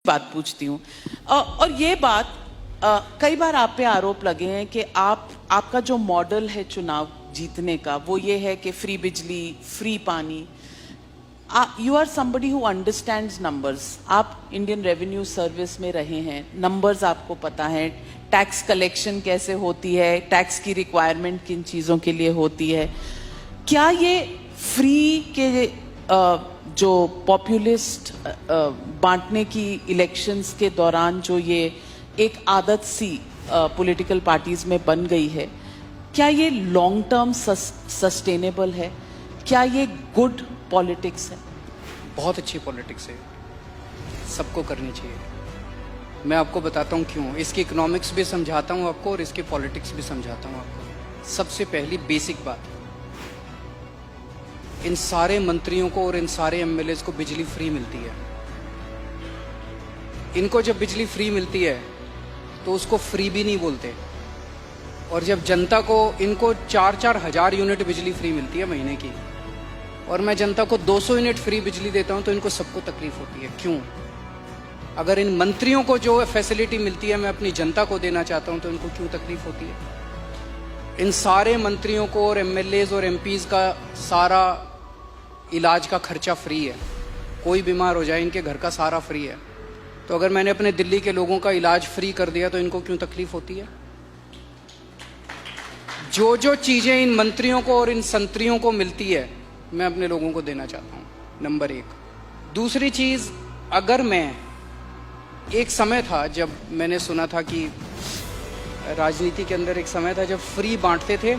बात पूछती हूँ और ये बात कई बार आप पे आरोप लगे हैं कि आपका जो मॉडल है चुनाव जीतने का वो ये है कि फ्री बिजली, फ्री पानी। You are somebody who understands numbers. आप इंडियन रेवेन्यू सर्विस में रहे हैं, नंबर्स आपको पता है, टैक्स कलेक्शन कैसे होती है, टैक्स की रिक्वायरमेंट किन चीज़ों के लिए होती है। क्या ये फ्री के जो पॉपुलिस्ट बांटने की इलेक्शंस के दौरान जो ये एक आदत सी पॉलिटिकल पार्टीज में बन गई है, क्या ये लॉन्ग टर्म सस्टेनेबल है? क्या ये गुड पॉलिटिक्स है? बहुत अच्छी पॉलिटिक्स है, सबको करनी चाहिए। मैं आपको बताता हूँ क्यों। इसकी इकोनॉमिक्स भी समझाता हूँ आपको और इसकी पॉलिटिक्स भी समझाता हूँ आपको। सबसे पहली बेसिक बात, इन सारे मंत्रियों को और इन सारे एमएलएस को बिजली फ्री मिलती है। इनको जब बिजली फ्री मिलती है तो उसको फ्री भी नहीं बोलते, और जब जनता को, इनको 4-4 हजार यूनिट बिजली फ्री मिलती है महीने की, और मैं जनता को 200 यूनिट फ्री बिजली देता हूं तो इनको सबको तकलीफ होती है। क्यों? अगर इन मंत्रियों को जो फैसिलिटी मिलती है मैं अपनी जनता को देना चाहता हूं तो इनको क्यों तकलीफ होती है? इन सारे मंत्रियों को और एमएलएज और एमपीज का सारा इलाज का खर्चा फ्री है। कोई बीमार हो जाए इनके घर का सारा फ्री है। तो अगर मैंने अपने दिल्ली के लोगों का इलाज फ्री कर दिया तो इनको क्यों तकलीफ होती है? जो जो चीजें इन मंत्रियों को और इन संतरियों को मिलती है मैं अपने लोगों को देना चाहता हूं, नंबर 1। दूसरी चीज, अगर मैं, एक समय था जब मैंने सुना था कि राजनीति के अंदर एक समय था जब फ्री बांटते थे,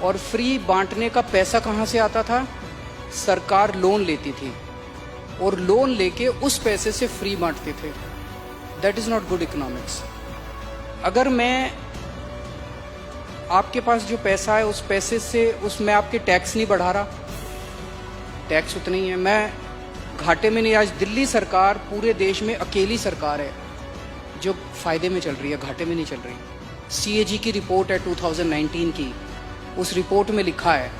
और फ्री बांटने का पैसा कहां से आता था? सरकार लोन लेती थी और लोन लेके उस पैसे से फ्री बांटते थे। That is not good economics. अगर मैं, आपके पास जो पैसा है उस पैसे से, उसमें आपके टैक्स नहीं बढ़ा रहा, टैक्स उतना ही है, मैं घाटे में नहीं। आज दिल्ली सरकार पूरे देश में अकेली सरकार है जो फायदे में चल रही है, घाटे में नहीं चल रही। सीएजी की रिपोर्ट है 2019 की, उस रिपोर्ट में लिखा है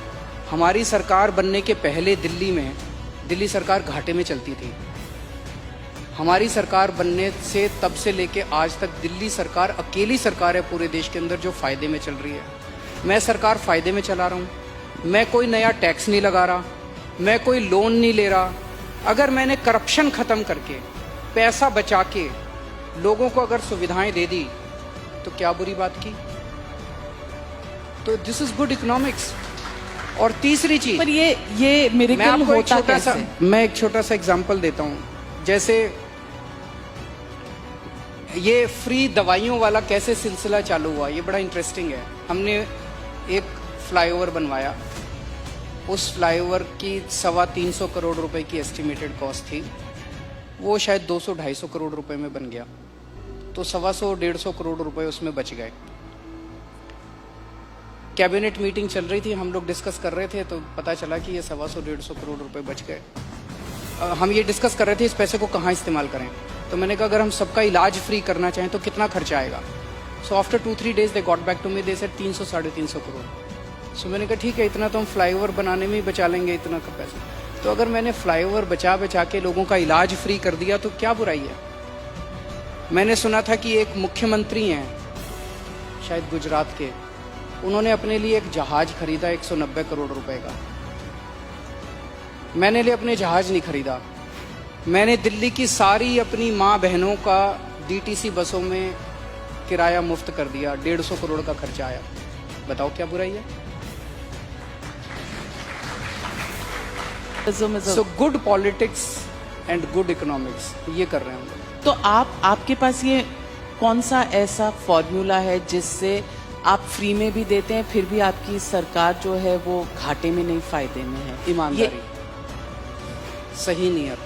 हमारी सरकार बनने के पहले दिल्ली सरकार घाटे में चलती थी। हमारी सरकार बनने से तब से लेके आज तक दिल्ली सरकार अकेली सरकार है पूरे देश के अंदर जो फायदे में चल रही है। मैं सरकार फायदे में चला रहा हूँ, मैं कोई नया टैक्स नहीं लगा रहा, मैं कोई लोन नहीं ले रहा। अगर मैंने करप्शन खत्म करके, पैसा बचा के लोगों को अगर सुविधाएं दे दी तो क्या बुरी बात की? तो दिस इज गुड इकोनॉमिक्स। और तीसरी चीज, पर ये मिरेकल होता कैसे? मैं एक छोटा सा एग्जांपल देता हूं। जैसे ये फ्री दवाइयों वाला कैसे सिलसिला चालू हुआ, ये बड़ा इंटरेस्टिंग है। हमने एक फ्लाईओवर बनवाया, उस फ्लाईओवर की 325 करोड़ रुपए की एस्टिमेटेड कॉस्ट थी, वो शायद 200-250 करोड़ रुपए में बन गया, तो 125 करोड़ रुपए उसमें बच गए। कैबिनेट मीटिंग चल रही थी, हम लोग डिस्कस कर रहे थे, तो पता चला कि ये 125 करोड़ रुपए बच गए। हम ये डिस्कस कर रहे थे इस पैसे को कहाँ इस्तेमाल करें। तो मैंने कहा अगर हम सबका इलाज फ्री करना चाहें तो कितना खर्चा आएगा? So after 2-3 days they got back to me, they said 300-350 crore. So मैंने कहा ठीक है, इतना तो हम फ्लाईओवर बनाने में ही बचा लेंगे, इतना का पैसा। तो अगर मैंने फ्लाईओवर बचा के लोगों का इलाज फ्री कर दिया तो क्या बुराई है? मैंने सुना था कि एक मुख्यमंत्री हैं शायद गुजरात के, उन्होंने अपने लिए एक जहाज खरीदा 190 करोड़ रुपए का। मैंने लिए अपने जहाज नहीं खरीदा, मैंने दिल्ली की सारी अपनी माँ बहनों का डीटीसी बसों में किराया मुफ्त कर दिया, 150 करोड़ का खर्चा आया। बताओ क्या बुराई है? So good politics and good economics, ये कर रहे हैं हम लोग। तो आपके पास ये कौन सा ऐसा फॉर्मूला है जिससे आप फ्री में भी देते हैं फिर भी आपकी सरकार जो है वो घाटे में नहीं, फायदे में है? ईमानदारी, सही नियत,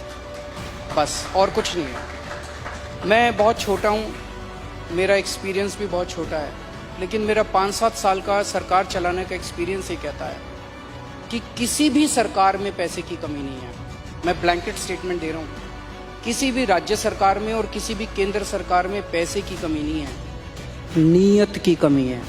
बस, और कुछ नहीं है। मैं बहुत छोटा हूँ, मेरा एक्सपीरियंस भी बहुत छोटा है, लेकिन मेरा 5-7 साल का सरकार चलाने का एक्सपीरियंस ये कहता है कि किसी भी सरकार में पैसे की कमी नहीं है। मैं ब्लैंकेट स्टेटमेंट दे रहा हूँ, किसी भी राज्य सरकार में और किसी भी केंद्र सरकार में पैसे की कमी नहीं है, नीयत की कमी है।